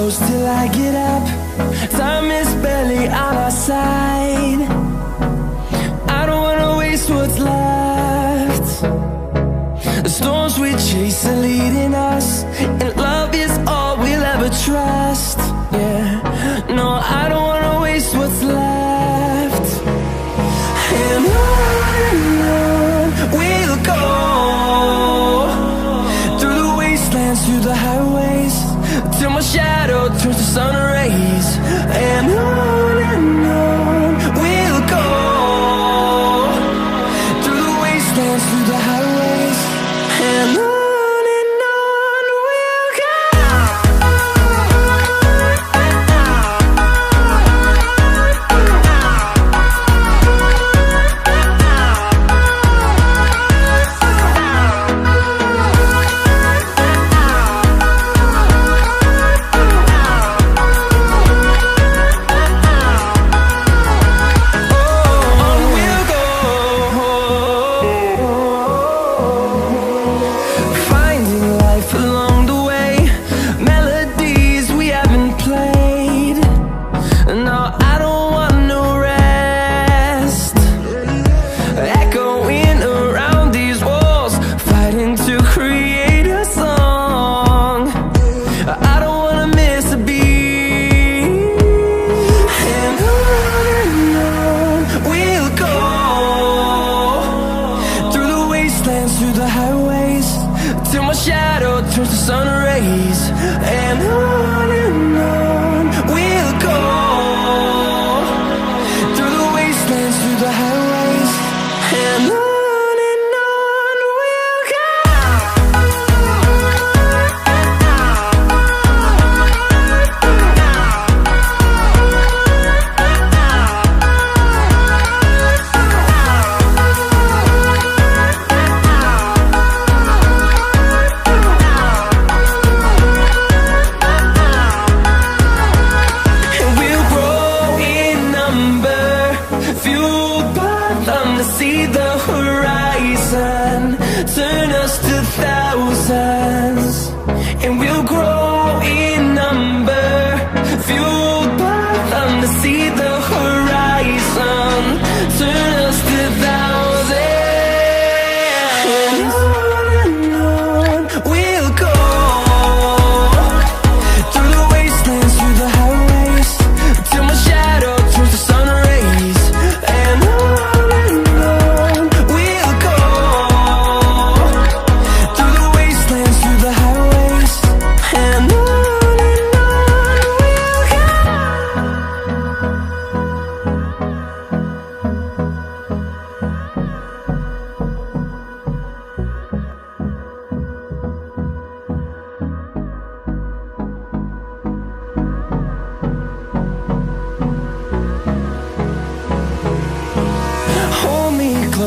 close till I get up. Time is barely on our side. I don't wanna waste what's left. The storms we chase are leading us, and love is all we'll ever trust. Yeah, no, I don't wanna waste what's left. And on we'll go, through the wastelands, through the highways, till my shadow turns to sun rays. And on we'll go, through the wastelands, through the highways, and on we'll go.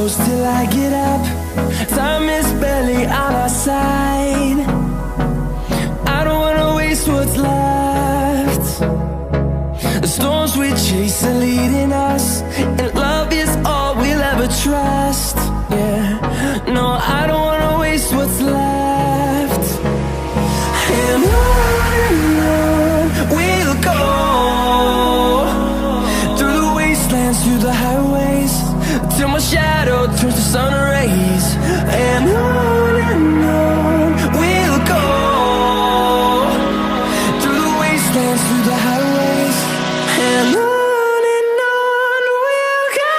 Till I get up, time is barely on our side. I don't wanna waste what's left. The storms we chase are leading us, and love is all we'll ever trust. Yeah, no, I don't wanna waste what's left. And on we'll go, through the wastelands, through the highways, till my shadow turns to sun rays. And on we'll go, through the wastelands, through the highways, and on we'll go.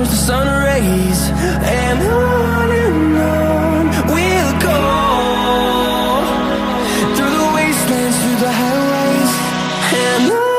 towards the sun rays, and on we'll go, through the wastelands, through the highways, and on.